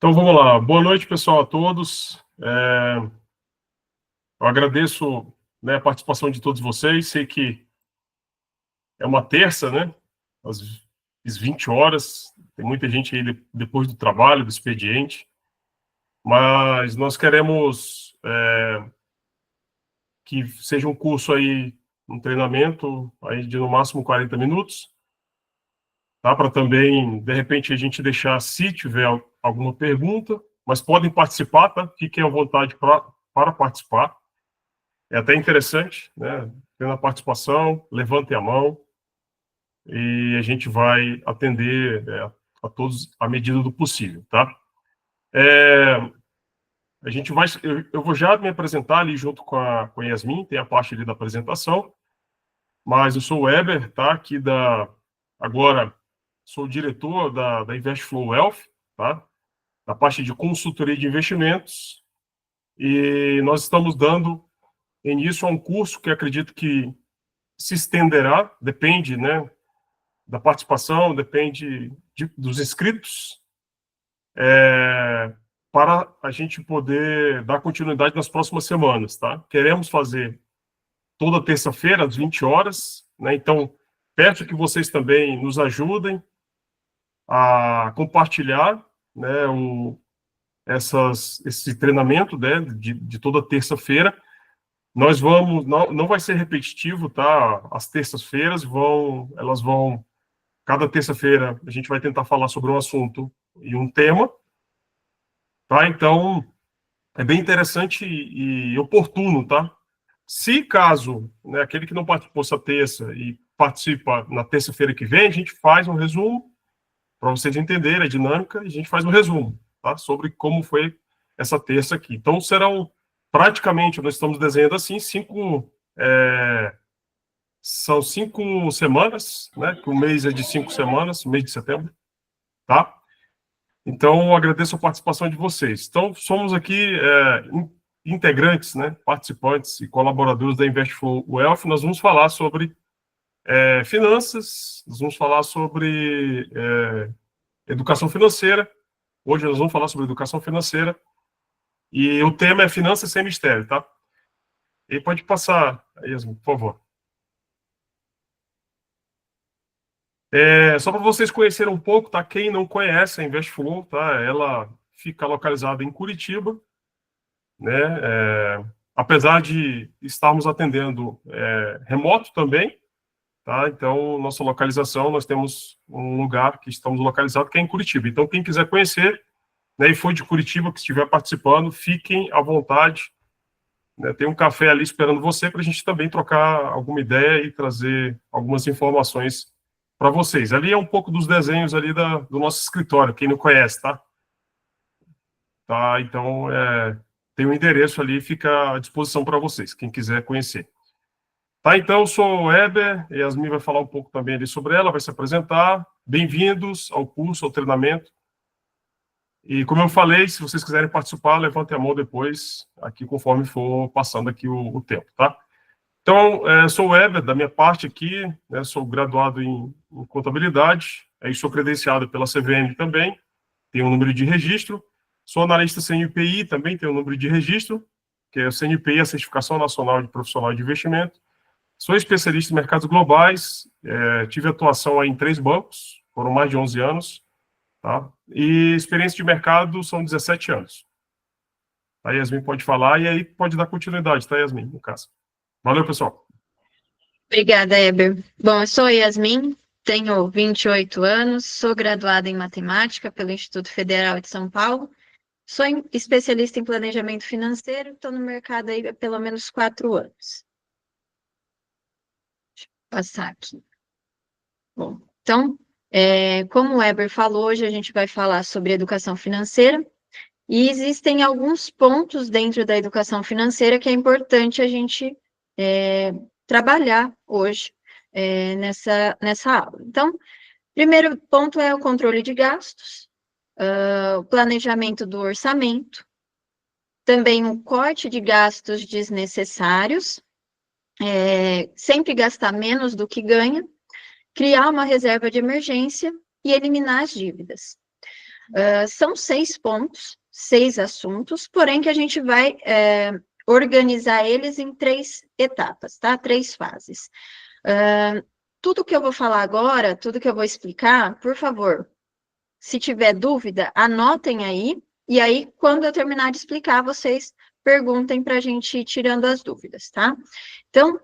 Então vamos lá. Boa noite, pessoal, a todos. Eu agradeço, né, a participação de todos vocês. Sei que é uma terça, né? Às 20 horas. Tem muita gente aí depois do trabalho, do expediente. Mas nós queremos que seja um curso aí, um treinamento aí de no máximo 40 minutos. Tá? Para também, de repente, a gente deixar, se tiver alguma pergunta, mas podem participar, tá? Fiquem à vontade para participar. É até interessante, né? Tendo a participação, levantem a mão e a gente vai atender a todos à medida do possível, tá? A gente vai, eu vou já me apresentar ali junto com a Yasmin, tem a parte ali da apresentação, mas eu sou o Weber, tá? Agora sou o diretor da Investflow Wealth, tá? Da parte de consultoria de investimentos, e nós estamos dando início a um curso que acredito que se estenderá, depende, né, da participação, depende dos inscritos, para a gente poder dar continuidade nas próximas semanas, tá? Queremos fazer toda terça-feira, às 20 horas, né? Então, peço que vocês também nos ajudem a compartilhar, né, esse treinamento, né, de toda terça-feira. Nós vamos, não vai ser repetitivo, tá? As terças-feiras elas vão, cada terça-feira a gente vai tentar falar sobre um assunto e um tema, tá? Então, é bem interessante e oportuno, tá? Se caso, né, aquele que não participou essa terça e participa na terça-feira que vem, a gente faz um resumo, para vocês entenderem a dinâmica, e a gente faz um resumo, tá? Sobre como foi essa terça aqui. Então, praticamente, nós estamos desenhando assim, são 5 semanas, né? Que o mês é de 5 semanas, mês de setembro, tá? Então, agradeço a participação de vocês. Então, somos aqui integrantes, né? Participantes e colaboradores da Investflow Wealth. Nós vamos falar sobre finanças, nós vamos falar sobre educação financeira. Hoje nós vamos falar sobre educação financeira e o tema é finanças sem mistério, tá? E pode passar, Yasmin, por favor. Só para vocês conhecerem um pouco, tá? Quem não conhece a Investflow, tá? Ela fica localizada em Curitiba, né? Apesar de estarmos atendendo remoto também, tá? Então, nossa localização, nós temos um lugar que estamos localizados que é em Curitiba. Então, quem quiser conhecer, né, e for de Curitiba, que estiver participando, fiquem à vontade, né? Tem um café ali esperando você para a gente também trocar alguma ideia e trazer algumas informações para vocês. Ali é um pouco dos desenhos ali do nosso escritório, quem não conhece, tá? Então, tem um endereço ali, fica à disposição para vocês, quem quiser conhecer. Tá, então, eu sou o Weber, e a Yasmin vai falar um pouco também ali sobre ela, vai se apresentar. Bem-vindos ao curso, ao treinamento. E, como eu falei, se vocês quiserem participar, levantem a mão depois, aqui conforme for passando aqui o tempo, tá? Então, sou o Weber, da minha parte aqui, né, sou graduado em contabilidade, aí sou credenciado pela CVM também, tenho um número de registro, sou analista CNPI, também tenho um número de registro, que é o CNPI, a Certificação Nacional de Profissional de Investimento, sou especialista em mercados globais, tive atuação aí em 3 bancos, foram mais de 11 anos, tá? E experiência de mercado são 17 anos. A Yasmin pode falar e aí pode dar continuidade, tá, Yasmin, no caso. Valeu, pessoal. Obrigada, Eber. Bom, eu sou a Yasmin, tenho 28 anos, sou graduada em matemática pelo Instituto Federal de São Paulo, sou especialista em planejamento financeiro, estou no mercado aí há pelo menos 4 anos. Deixa eu passar aqui. Bom, então, como o Eber falou, hoje a gente vai falar sobre educação financeira e existem alguns pontos dentro da educação financeira que é importante a gente trabalhar hoje nessa aula. Então, primeiro ponto é o controle de gastos, o planejamento do orçamento, também o corte de gastos desnecessários, sempre gastar menos do que ganha, criar uma reserva de emergência e eliminar as dívidas. São 6 pontos, 6 assuntos, porém que a gente vai organizar eles em 3 etapas, tá? 3 fases. Tudo que eu vou falar agora, tudo que eu vou explicar, por favor, se tiver dúvida, anotem aí, e aí, quando eu terminar de explicar, vocês perguntem para a gente ir tirando as dúvidas, tá? Então,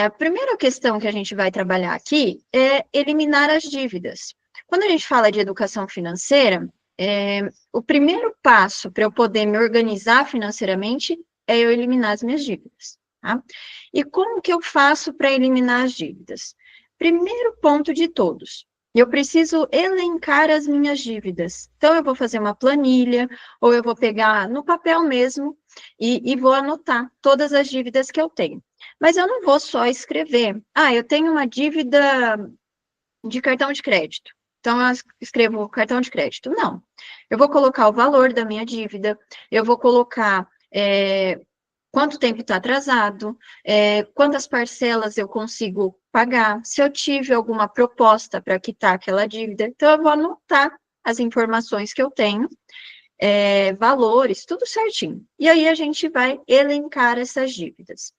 a primeira questão que a gente vai trabalhar aqui é eliminar as dívidas. Quando a gente fala de educação financeira, o primeiro passo para eu poder me organizar financeiramente é eu eliminar as minhas dívidas, tá? E como que eu faço para eliminar as dívidas? Primeiro ponto de todos, eu preciso elencar as minhas dívidas. Então, eu vou fazer uma planilha, ou eu vou pegar no papel mesmo e vou anotar todas as dívidas que eu tenho. Mas eu não vou só escrever. Eu tenho uma dívida de cartão de crédito. Então, eu escrevo cartão de crédito. Não. Eu vou colocar o valor da minha dívida, eu vou colocar quanto tempo está atrasado, quantas parcelas eu consigo pagar, se eu tive alguma proposta para quitar aquela dívida. Então, eu vou anotar as informações que eu tenho, valores, tudo certinho. E aí, a gente vai elencar essas dívidas.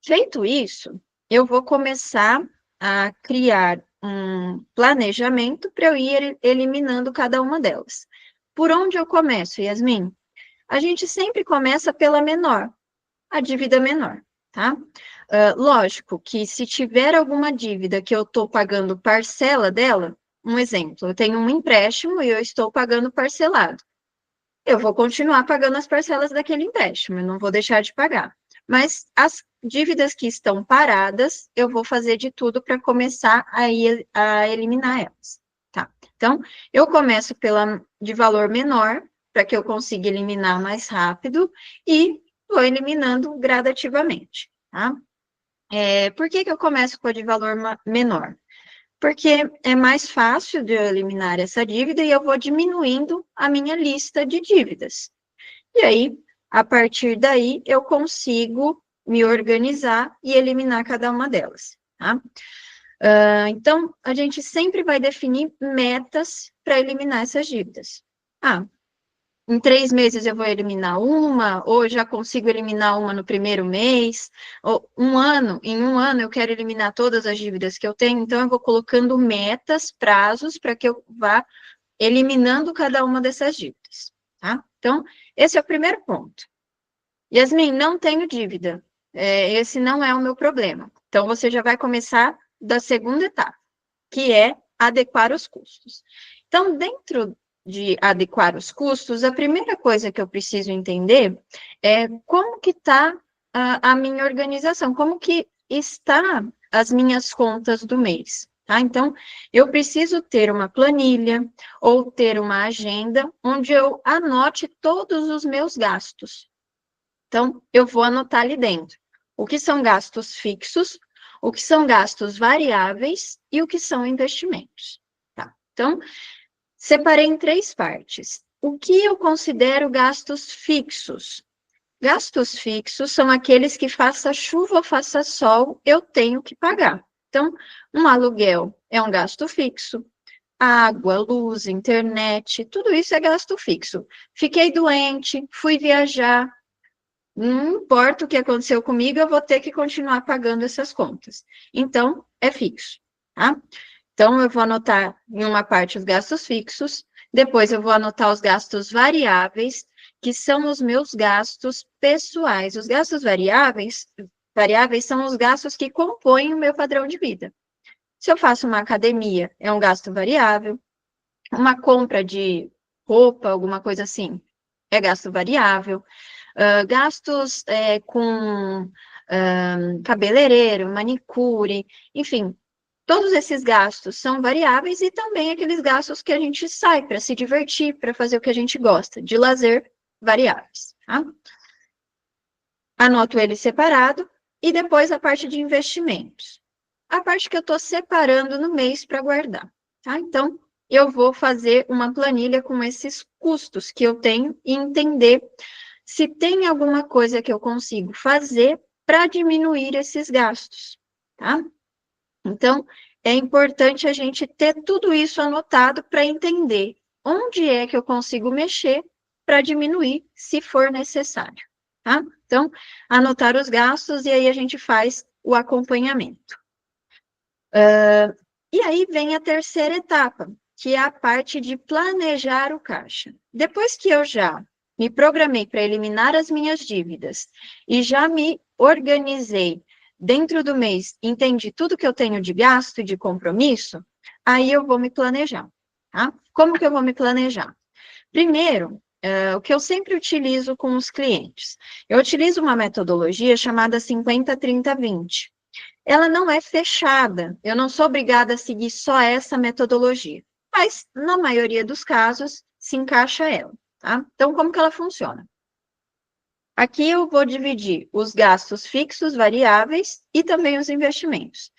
Feito isso, eu vou começar a criar um planejamento para eu ir eliminando cada uma delas. Por onde eu começo, Yasmin? A gente sempre começa pela menor, a dívida menor, tá? Lógico que se tiver alguma dívida que eu estou pagando parcela dela, um exemplo, eu tenho um empréstimo e eu estou pagando parcelado. Eu vou continuar pagando as parcelas daquele empréstimo, eu não vou deixar de pagar. Mas as dívidas que estão paradas, eu vou fazer de tudo para começar a eliminar elas, tá? Então, eu começo de valor menor, para que eu consiga eliminar mais rápido, e vou eliminando gradativamente, tá? Por que eu começo com a de valor menor? Porque é mais fácil de eu eliminar essa dívida e eu vou diminuindo a minha lista de dívidas. E aí, a partir daí, eu consigo me organizar e eliminar cada uma delas, tá? Então, a gente sempre vai definir metas para eliminar essas dívidas. Em 3 meses eu vou eliminar uma, ou já consigo eliminar uma no primeiro mês, ou em um ano eu quero eliminar todas as dívidas que eu tenho, então eu vou colocando metas, prazos, para que eu vá eliminando cada uma dessas dívidas, tá? Então, esse é o primeiro ponto. Yasmin, não tenho dívida, esse não é o meu problema. Então, você já vai começar da segunda etapa, que é adequar os custos. Então, dentro de adequar os custos, a primeira coisa que eu preciso entender é como que está a minha organização, como que está as minhas contas do mês, tá? Então, eu preciso ter uma planilha ou ter uma agenda onde eu anote todos os meus gastos. Então, eu vou anotar ali dentro o que são gastos fixos, o que são gastos variáveis e o que são investimentos, tá? Então, separei em 3 partes. O que eu considero gastos fixos? Gastos fixos são aqueles que faça chuva ou faça sol, eu tenho que pagar. Então, um aluguel é um gasto fixo. Água, luz, internet, tudo isso é gasto fixo. Fiquei doente, fui viajar, não importa o que aconteceu comigo, eu vou ter que continuar pagando essas contas. Então, é fixo, tá? Então, eu vou anotar em uma parte os gastos fixos, depois eu vou anotar os gastos variáveis, que são os meus gastos pessoais. Os gastos variáveis são os gastos que compõem o meu padrão de vida. Se eu faço uma academia, é um gasto variável. Uma compra de roupa, alguma coisa assim, é gasto variável. Gastos com cabeleireiro, manicure, enfim, todos esses gastos são variáveis e também aqueles gastos que a gente sai para se divertir, para fazer o que a gente gosta, de lazer, variáveis, tá? Anoto ele separado e depois a parte de investimentos. A parte que eu estou separando no mês para guardar, tá? Então, eu vou fazer uma planilha com esses custos que eu tenho e entender se tem alguma coisa que eu consigo fazer para diminuir esses gastos, tá? Então, é importante a gente ter tudo isso anotado para entender onde é que eu consigo mexer para diminuir, se for necessário, tá? Então, anotar os gastos e aí a gente faz o acompanhamento. E aí vem a terceira etapa, que é a parte de planejar o caixa. Depois que eu já me programei para eliminar as minhas dívidas e já me organizei dentro do mês, entendi tudo que eu tenho de gasto e de compromisso, aí eu vou me planejar, tá? Como que eu vou me planejar? Primeiro, o que eu sempre utilizo com os clientes, eu utilizo uma metodologia chamada 50-30-20. Ela não é fechada, eu não sou obrigada a seguir só essa metodologia, mas na maioria dos casos se encaixa ela, tá? Então, como que ela funciona? Aqui eu vou dividir os gastos fixos, variáveis e também os investimentos.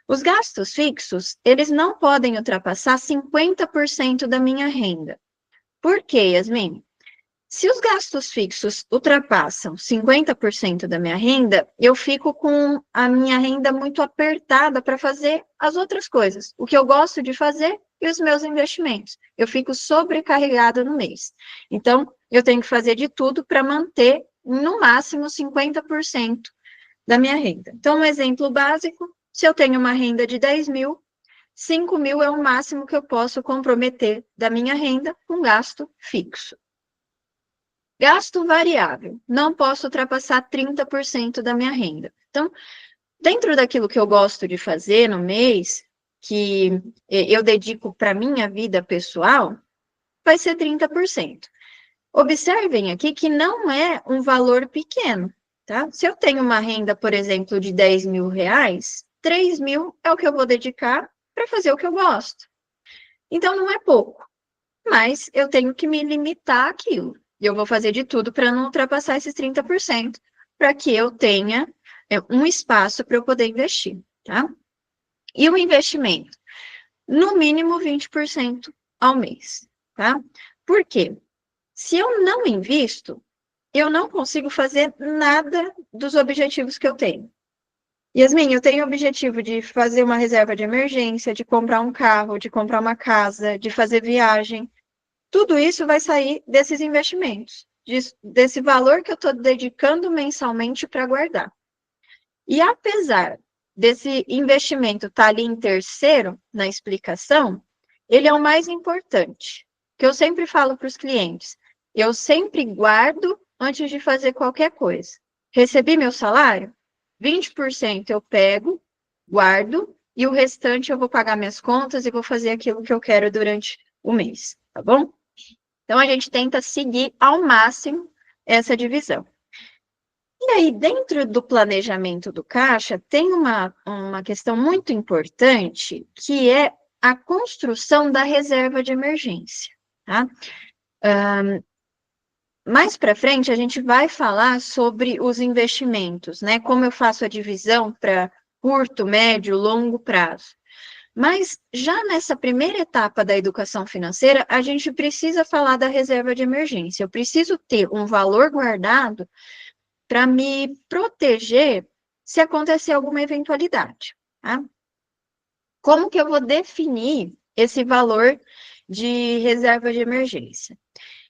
Os gastos fixos, eles não podem ultrapassar 50% da minha renda. Por quê, Yasmin? Se os gastos fixos ultrapassam 50% da minha renda, eu fico com a minha renda muito apertada para fazer as outras coisas, o que eu gosto de fazer e os meus investimentos. Eu fico sobrecarregada no mês. Então, eu tenho que fazer de tudo para manter, no máximo, 50% da minha renda. Então, um exemplo básico, se eu tenho uma renda de 10 mil, 5 mil é o máximo que eu posso comprometer da minha renda com gasto fixo. Gasto variável, não posso ultrapassar 30% da minha renda. Então, dentro daquilo que eu gosto de fazer no mês, que eu dedico para minha vida pessoal, vai ser 30%. Observem aqui que não é um valor pequeno, tá? Se eu tenho uma renda, por exemplo, de 10 mil reais, 3 mil é o que eu vou dedicar para fazer o que eu gosto. Então, não é pouco, mas eu tenho que me limitar àquilo. E eu vou fazer de tudo para não ultrapassar esses 30%, para que eu tenha um espaço para eu poder investir, tá? E o investimento? No mínimo 20% ao mês, tá? Por quê? Se eu não invisto, eu não consigo fazer nada dos objetivos que eu tenho. Yasmin, eu tenho o objetivo de fazer uma reserva de emergência, de comprar um carro, de comprar uma casa, de fazer viagem. Tudo isso vai sair desses investimentos, desse valor que eu estou dedicando mensalmente para guardar. E apesar desse investimento estar ali em terceiro, na explicação, ele é o mais importante, que eu sempre falo para os clientes. Eu sempre guardo antes de fazer qualquer coisa. Recebi meu salário? 20% eu pego, guardo, e o restante eu vou pagar minhas contas e vou fazer aquilo que eu quero durante o mês, tá bom? Então, a gente tenta seguir ao máximo essa divisão. E aí, dentro do planejamento do caixa, tem uma questão muito importante, que é a construção da reserva de emergência, tá? Mais para frente, a gente vai falar sobre os investimentos, né? Como eu faço a divisão para curto, médio, longo prazo. Mas já nessa primeira etapa da educação financeira, a gente precisa falar da reserva de emergência. Eu preciso ter um valor guardado para me proteger se acontecer alguma eventualidade, tá? Como que eu vou definir esse valor de reserva de emergência?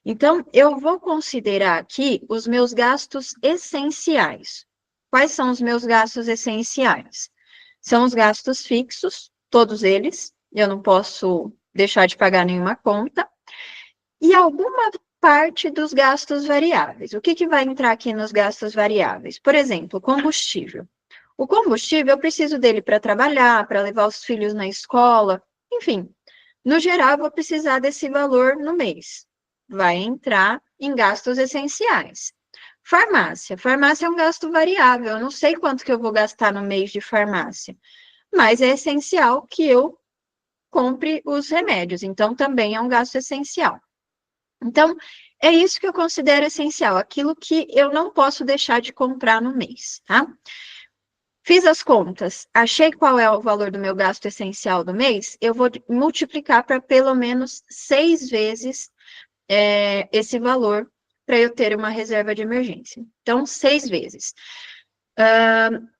Então, eu vou considerar aqui os meus gastos essenciais. Quais são os meus gastos essenciais? São os gastos fixos, todos eles, eu não posso deixar de pagar nenhuma conta, e alguma parte dos gastos variáveis. O que vai entrar aqui nos gastos variáveis? Por exemplo, combustível. O combustível, eu preciso dele para trabalhar, para levar os filhos na escola, enfim. No geral, eu vou precisar desse valor no mês. Vai entrar em gastos essenciais. Farmácia. Farmácia é um gasto variável. Eu não sei quanto que eu vou gastar no mês de farmácia, mas é essencial que eu compre os remédios. Então, também é um gasto essencial. Então, é isso que eu considero essencial, aquilo que eu não posso deixar de comprar no mês, tá? Fiz as contas, achei qual é o valor do meu gasto essencial do mês, eu vou multiplicar para pelo menos 6 vezes esse valor para eu ter uma reserva de emergência. Então, 6 vezes.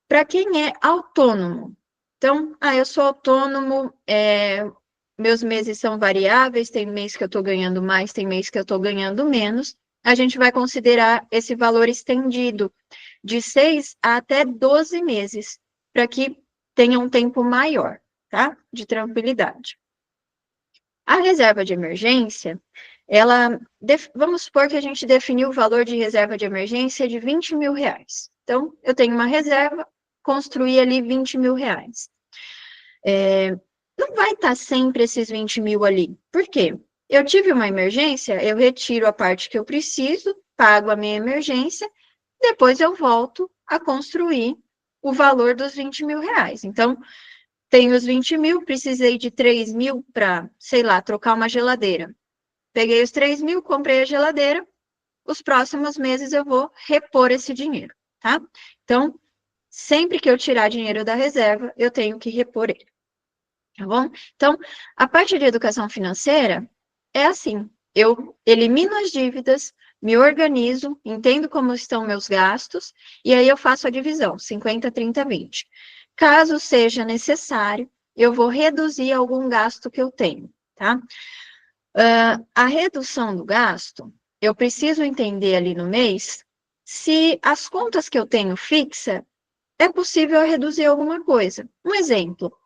Para quem é autônomo, então, eu sou autônomo, meus meses são variáveis, tem mês que eu estou ganhando mais, tem mês que eu estou ganhando menos, a gente vai considerar esse valor estendido de 6 a até 12 meses, para que tenha um tempo maior, tá? De tranquilidade. A reserva de emergência, vamos supor que a gente definiu o valor de reserva de emergência de R$20.000. Então, eu tenho uma reserva, construí ali R$20.000. Não vai estar sempre esses 20 mil ali. Por quê? Eu tive uma emergência, eu retiro a parte que eu preciso, pago a minha emergência, depois eu volto a construir o valor dos R$20.000. Então, tenho os 20 mil, precisei de 3 mil para, sei lá, trocar uma geladeira. Peguei os 3 mil, comprei a geladeira, os próximos meses eu vou repor esse dinheiro, tá? Então, sempre que eu tirar dinheiro da reserva, eu tenho que repor ele, tá bom? Então, a parte de educação financeira é assim, eu elimino as dívidas, me organizo, entendo como estão meus gastos, e aí eu faço a divisão, 50, 30, 20. Caso seja necessário, eu vou reduzir algum gasto que eu tenho, tá? A redução do gasto, eu preciso entender ali no mês se as contas que eu tenho fixa, é possível reduzir alguma coisa. Um exemplo,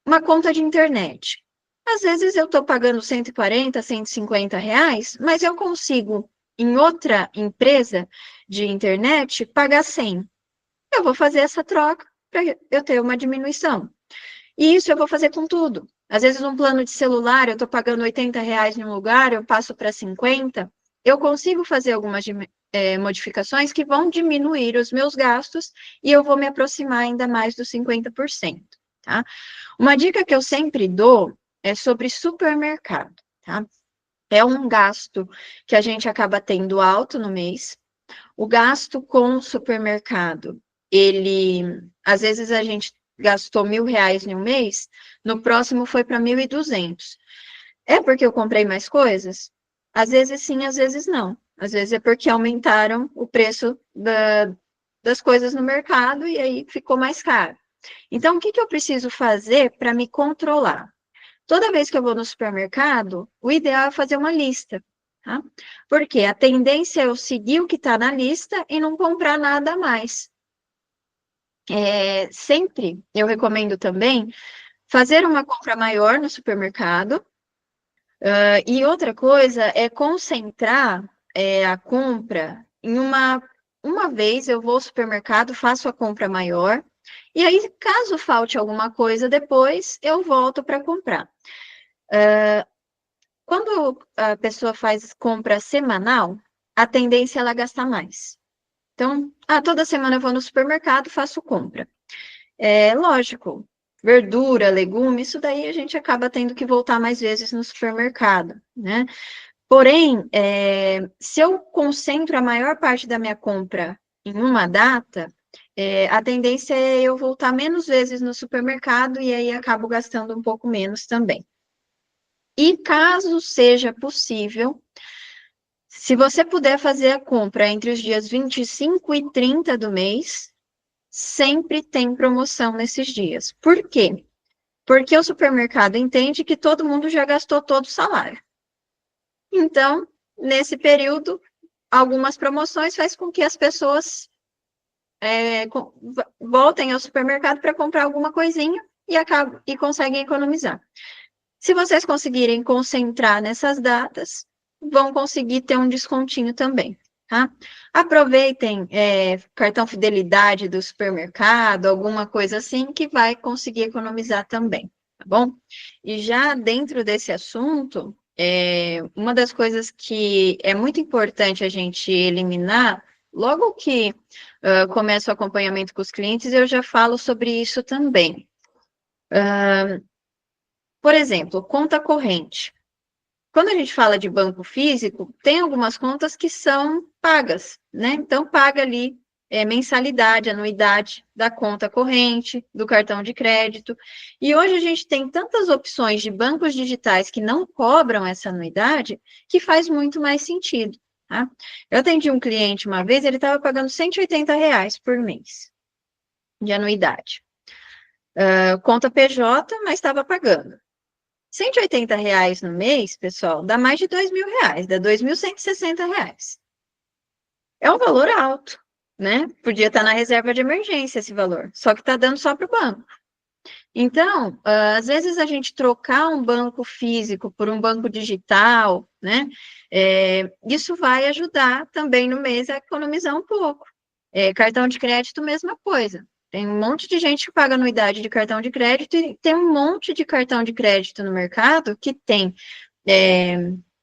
uma conta de internet. Às vezes eu estou pagando 140, R$150, mas eu consigo, em outra empresa de internet, pagar 100. Eu vou fazer essa troca para eu ter uma diminuição. E isso eu vou fazer com tudo. Às vezes, um plano de celular, eu estou pagando R$80 em um lugar, eu passo para 50. Eu consigo fazer algumas modificações que vão diminuir os meus gastos e eu vou me aproximar ainda mais dos 50%, tá? Uma dica que eu sempre dou é sobre supermercado, tá? É um gasto que a gente acaba tendo alto no mês. O gasto com supermercado, às vezes a gente gastou R$1.000 em um mês, no próximo foi para 1.200. É porque eu comprei mais coisas? Às vezes sim, às vezes não. Às vezes é porque aumentaram o preço das coisas no mercado e aí ficou mais caro. Então, o que eu preciso fazer para me controlar? Toda vez que eu vou no supermercado, o ideal é fazer uma lista, tá? Porque a tendência é eu seguir o que está na lista e não comprar nada a mais. Sempre eu recomendo também fazer uma compra maior no supermercado. E outra coisa é concentrar a compra em uma vez eu vou ao supermercado, faço a compra maior, e aí, caso falte alguma coisa depois, eu volto para comprar. Quando a pessoa faz compra semanal, a tendência é ela gastar mais. Então, toda semana eu vou no supermercado, faço compra. Lógico, verdura, legume, isso daí a gente acaba tendo que voltar mais vezes no supermercado, né? Porém, se eu concentro a maior parte da minha compra em uma data, a tendência é eu voltar menos vezes no supermercado e aí acabo gastando um pouco menos também. E caso seja possível, se você puder fazer a compra entre os dias 25 e 30 do mês, sempre tem promoção nesses dias. Por quê? Porque o supermercado entende que todo mundo já gastou todo o salário. Então, nesse período, algumas promoções fazem com que as pessoas voltem ao supermercado para comprar alguma coisinha e conseguem economizar. Se vocês conseguirem concentrar nessas datas, vão conseguir ter um descontinho também, tá? Aproveitem cartão fidelidade do supermercado, alguma coisa assim, que vai conseguir economizar também, tá bom? E já dentro desse assunto, uma das coisas que é muito importante a gente eliminar, logo que começa o acompanhamento com os clientes, eu já falo sobre isso também. Por exemplo, conta corrente. Quando a gente fala de banco físico, tem algumas contas que são pagas, né? Então, paga ali mensalidade, anuidade da conta corrente, do cartão de crédito. E hoje a gente tem tantas opções de bancos digitais que não cobram essa anuidade, que faz muito mais sentido, tá? Eu atendi um cliente uma vez, ele estava pagando R$180 por mês de anuidade. Conta PJ, mas estava pagando. R$ 180 no mês, pessoal, dá mais de R$ 2.000, dá R$ 2.160. É um valor alto, né? Podia estar na reserva de emergência esse valor, só que está dando só para o banco. Então, às vezes a gente trocar um banco físico por um banco digital, né? Isso vai ajudar também no mês a economizar um pouco. Cartão de crédito, mesma coisa. Tem um monte de gente que paga anuidade de cartão de crédito e tem um monte de cartão de crédito no mercado que tem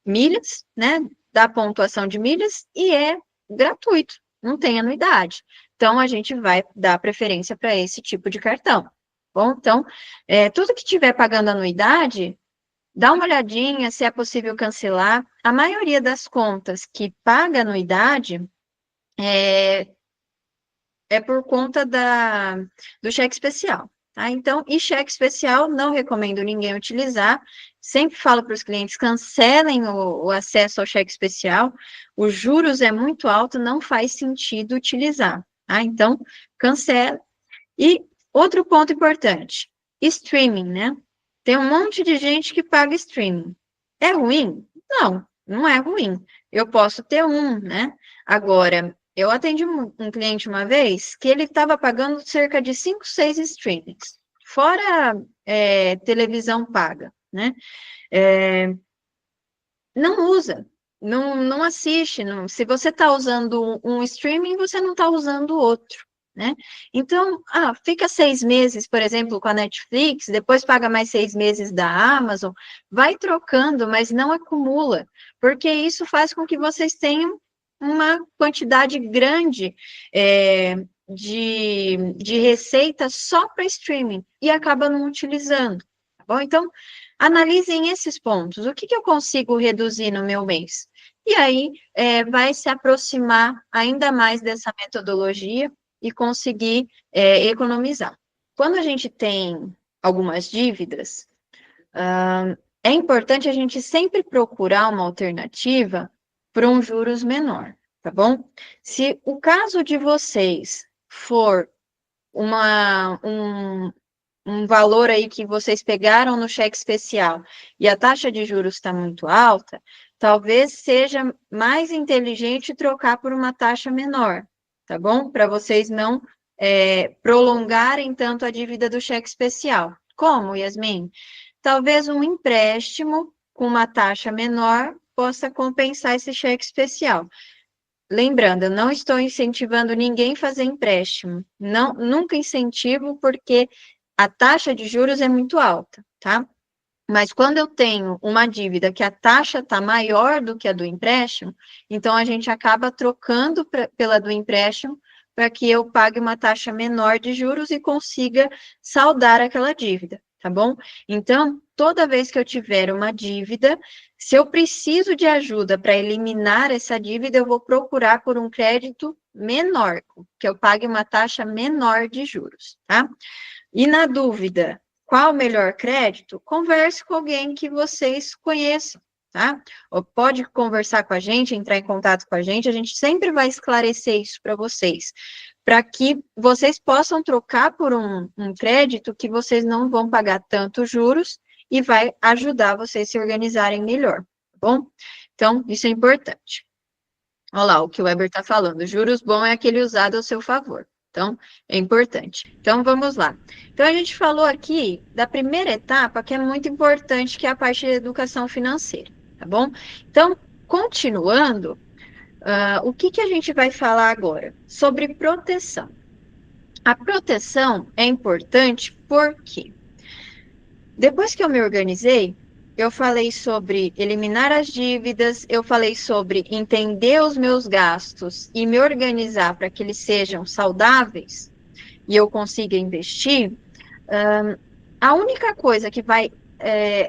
milhas, né? Dá pontuação de milhas e é gratuito, não tem anuidade. Então, a gente vai dar preferência para esse tipo de cartão. Bom, então, tudo que tiver pagando anuidade, dá uma olhadinha se é possível cancelar. A maioria das contas que paga anuidade é por conta do cheque especial, tá? Então, e cheque especial, não recomendo ninguém utilizar. Sempre falo para os clientes, cancelem o acesso ao cheque especial. Os juros é muito alto, não faz sentido utilizar, tá? Então, cancela. E outro ponto importante, streaming, né? Tem um monte de gente que paga streaming. É ruim? Não, não é ruim. Eu posso ter um, né? Agora, eu atendi um cliente uma vez que ele estava pagando cerca de 5, 6 streamings, fora televisão paga, né? Não usa, não assiste. Se você está usando um streaming, você não está usando o outro, né? Então, fica 6 meses, por exemplo, com a Netflix, depois paga mais 6 meses da Amazon, vai trocando, mas não acumula, porque isso faz com que vocês tenham uma quantidade grande de receita só para streaming e acaba não utilizando, tá bom? Então, analisem esses pontos. O que eu consigo reduzir no meu mês? E aí, vai se aproximar ainda mais dessa metodologia e conseguir economizar. Quando a gente tem algumas dívidas, é importante a gente sempre procurar uma alternativa para um juros menor, tá bom? Se o caso de vocês for um valor aí que vocês pegaram no cheque especial e a taxa de juros está muito alta, talvez seja mais inteligente trocar por uma taxa menor, tá bom? Para vocês não prolongarem tanto a dívida do cheque especial. Como, Yasmin? Talvez um empréstimo com uma taxa menor possa compensar esse cheque especial. Lembrando, eu não estou incentivando ninguém a fazer empréstimo. Não, nunca incentivo, porque a taxa de juros é muito alta, tá? Mas quando eu tenho uma dívida que a taxa está maior do que a do empréstimo, então a gente acaba trocando pela do empréstimo para que eu pague uma taxa menor de juros e consiga saldar aquela dívida, tá bom? Então, toda vez que eu tiver uma dívida, se eu preciso de ajuda para eliminar essa dívida, eu vou procurar por um crédito menor, que eu pague uma taxa menor de juros, tá? E na dúvida, qual o melhor crédito? Converse com alguém que vocês conheçam, tá? Ou pode conversar com a gente, entrar em contato com a gente sempre vai esclarecer isso para vocês, para que vocês possam trocar por um crédito que vocês não vão pagar tanto juros e vai ajudar vocês a se organizarem melhor, tá bom? Então, isso é importante. Olha lá o que o Weber está falando, juros bom é aquele usado ao seu favor. Então, é importante. Então, vamos lá. Então, a gente falou aqui da primeira etapa, que é muito importante, que é a parte de educação financeira, tá bom? Então, continuando, o que a gente vai falar agora? Sobre proteção. A proteção é importante porque depois que eu me organizei, eu falei sobre eliminar as dívidas, eu falei sobre entender os meus gastos e me organizar para que eles sejam saudáveis e eu consiga investir. A única coisa que vai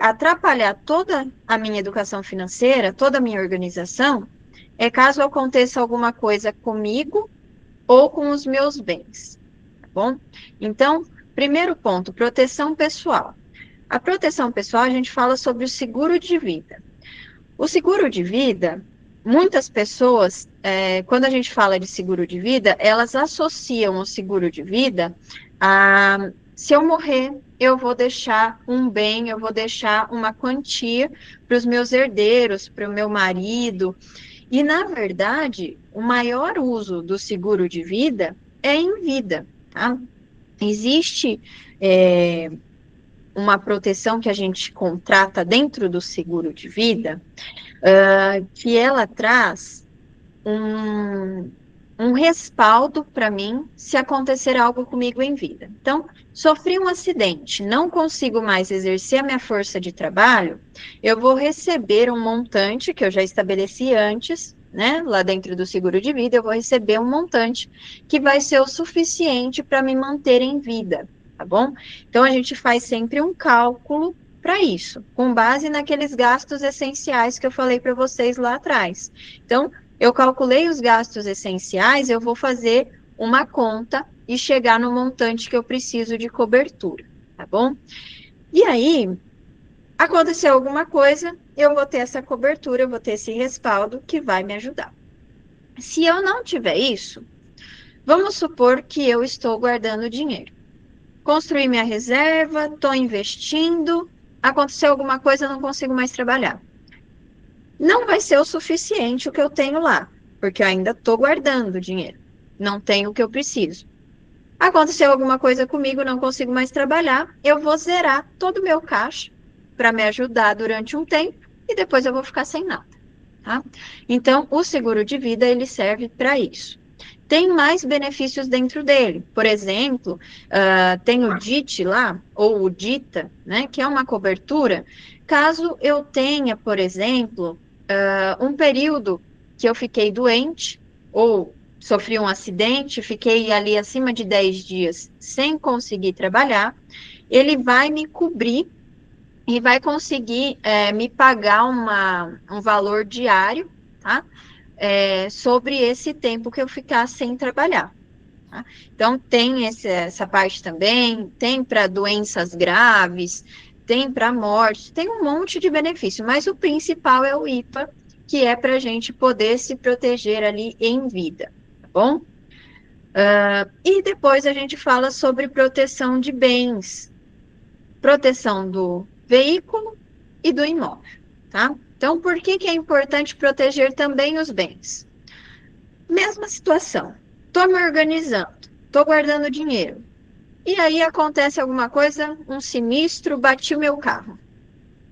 atrapalhar toda a minha educação financeira, toda a minha organização, é caso aconteça alguma coisa comigo ou com os meus bens, tá bom? Então, primeiro ponto, proteção pessoal. A proteção pessoal, a gente fala sobre o seguro de vida. O seguro de vida, muitas pessoas, quando a gente fala de seguro de vida, elas associam o seguro de vida a, se eu morrer, eu vou deixar um bem, eu vou deixar uma quantia para os meus herdeiros, para o meu marido. E, na verdade, o maior uso do seguro de vida é em vida, tá? Existe uma proteção que a gente contrata dentro do seguro de vida, que ela traz um respaldo para mim se acontecer algo comigo em vida. Então, sofri um acidente, não consigo mais exercer a minha força de trabalho, eu vou receber um montante que eu já estabeleci antes, né? Lá dentro do seguro de vida, eu vou receber um montante que vai ser o suficiente para me manter em vida, tá bom? Então, a gente faz sempre um cálculo para isso, com base naqueles gastos essenciais que eu falei para vocês lá atrás. Então, eu calculei os gastos essenciais, eu vou fazer uma conta e chegar no montante que eu preciso de cobertura, tá bom? E aí, aconteceu alguma coisa, eu vou ter essa cobertura, eu vou ter esse respaldo que vai me ajudar. Se eu não tiver isso, vamos supor que eu estou guardando dinheiro. Construí minha reserva, estou investindo, aconteceu alguma coisa, eu não consigo mais trabalhar. Não vai ser o suficiente o que eu tenho lá, porque eu ainda estou guardando dinheiro. Não tenho o que eu preciso. Aconteceu alguma coisa comigo, não consigo mais trabalhar, eu vou zerar todo o meu caixa para me ajudar durante um tempo e depois eu vou ficar sem nada, tá? Então, o seguro de vida, ele serve para isso. Tem mais benefícios dentro dele. Por exemplo, tem o DIT lá, ou o DITA, né, que é uma cobertura, caso eu tenha, por exemplo, um período que eu fiquei doente, ou sofri um acidente, fiquei ali acima de 10 dias sem conseguir trabalhar, ele vai me cobrir e vai conseguir me pagar um valor diário, tá? Sobre esse tempo que eu ficar sem trabalhar. Tá? Então, tem essa parte também, tem para doenças graves, tem para morte, tem um monte de benefício, mas o principal é o IPA, que é para a gente poder se proteger ali em vida, tá bom? E depois a gente fala sobre proteção de bens, proteção do veículo e do imóvel, tá? Então, por que é importante proteger também os bens? Mesma situação, estou me organizando, estou guardando dinheiro, e aí acontece alguma coisa, um sinistro, bati o meu carro.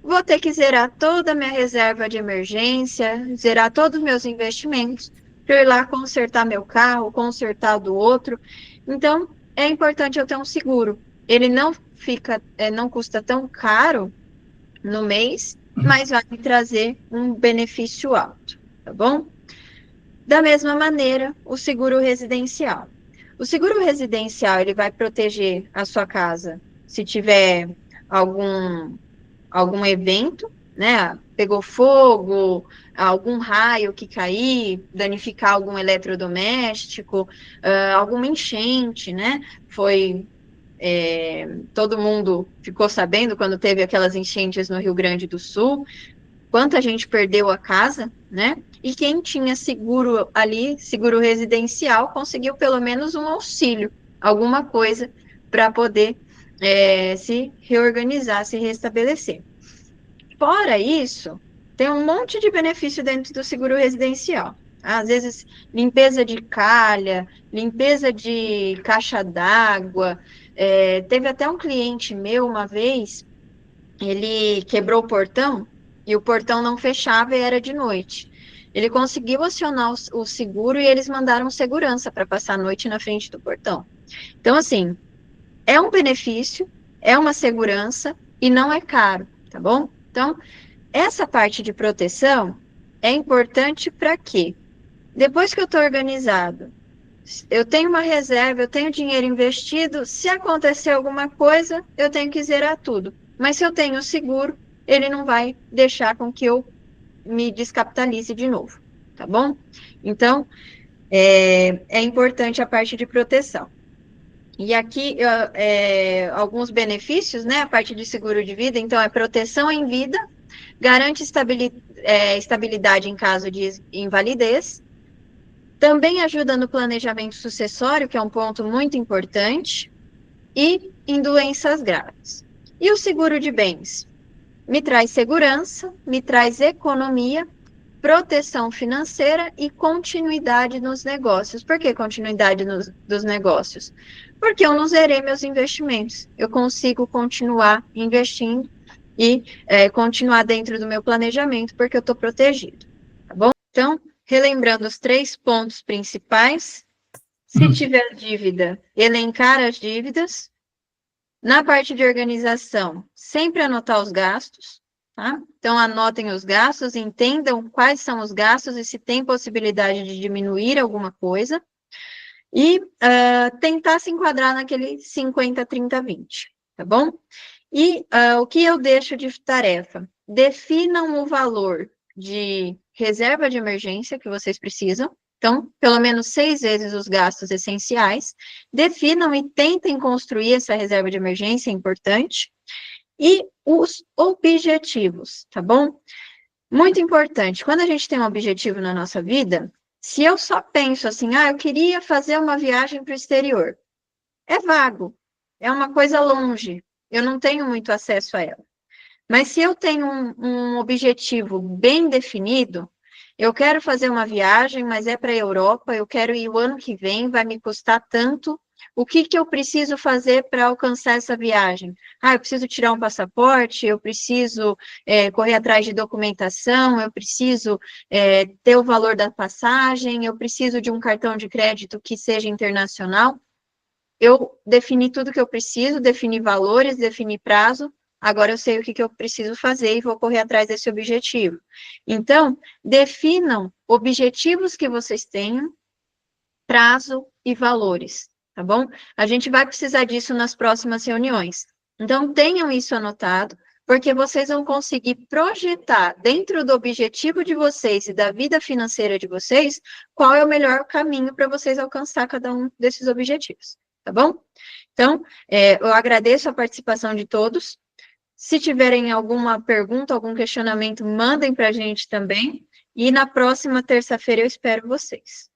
Vou ter que zerar toda a minha reserva de emergência, zerar todos os meus investimentos, para eu ir lá consertar meu carro, consertar o do outro. Então, é importante eu ter um seguro. Ele não fica, não custa tão caro no mês, mas vai me trazer um benefício alto, tá bom? Da mesma maneira, o seguro residencial. O seguro residencial, ele vai proteger a sua casa se tiver algum evento, né? Pegou fogo, algum raio que cair, danificar algum eletrodoméstico, alguma enchente, né? Todo mundo ficou sabendo quando teve aquelas enchentes no Rio Grande do Sul, quanta gente perdeu a casa, né? E quem tinha seguro ali, seguro residencial, conseguiu pelo menos um auxílio, alguma coisa para poder se reorganizar, se restabelecer. Fora isso, tem um monte de benefício dentro do seguro residencial. Às vezes, limpeza de calha, limpeza de caixa d'água. Teve até um cliente meu uma vez, ele quebrou o portão e o portão não fechava e era de noite. Ele conseguiu acionar o seguro e eles mandaram segurança para passar a noite na frente do portão. Então, assim, é um benefício, é uma segurança e não é caro, tá bom? Então, essa parte de proteção é importante para quê? Depois que eu estou organizado, eu tenho uma reserva, eu tenho dinheiro investido, se acontecer alguma coisa, eu tenho que zerar tudo. Mas se eu tenho seguro, ele não vai deixar com que eu me descapitalize de novo, tá bom? Então, é importante a parte de proteção. E aqui, alguns benefícios, né? A parte de seguro de vida, então, é proteção em vida, garante estabilidade em caso de invalidez, também ajuda no planejamento sucessório, que é um ponto muito importante, e em doenças graves. E o seguro de bens? Me traz segurança, me traz economia, proteção financeira e continuidade nos negócios. Por que continuidade dos negócios? Porque eu não zerei meus investimentos. Eu consigo continuar investindo e continuar dentro do meu planejamento, porque eu estou protegido, tá bom? Então, relembrando os 3 pontos principais, se tiver dívida, elencar as dívidas. Na parte de organização, sempre anotar os gastos, tá? Então, anotem os gastos, entendam quais são os gastos e se tem possibilidade de diminuir alguma coisa. E tentar se enquadrar naquele 50, 30, 20, tá bom? E o que eu deixo de tarefa? Definam o valor de reserva de emergência que vocês precisam. Então, pelo menos 6 vezes os gastos essenciais. Definam e tentem construir essa reserva de emergência, é importante. E os objetivos, tá bom? Muito importante. Quando a gente tem um objetivo na nossa vida, se eu só penso assim, eu queria fazer uma viagem para o exterior, é vago, é uma coisa longe, eu não tenho muito acesso a ela. Mas se eu tenho um objetivo bem definido, eu quero fazer uma viagem, mas é para a Europa, eu quero ir o ano que vem, vai me custar tanto. O que eu preciso fazer para alcançar essa viagem? Eu preciso tirar um passaporte, eu preciso correr atrás de documentação, eu preciso ter o valor da passagem, eu preciso de um cartão de crédito que seja internacional. Eu defini tudo que eu preciso, defini valores, defini prazo, agora eu sei o que eu preciso fazer e vou correr atrás desse objetivo. Então, definam objetivos que vocês tenham, prazo e valores, tá bom? A gente vai precisar disso nas próximas reuniões. Então, tenham isso anotado, porque vocês vão conseguir projetar dentro do objetivo de vocês e da vida financeira de vocês, qual é o melhor caminho para vocês alcançar cada um desses objetivos, tá bom? Então, eu agradeço a participação de todos. Se tiverem alguma pergunta, algum questionamento, mandem para a gente também. E na próxima terça-feira eu espero vocês.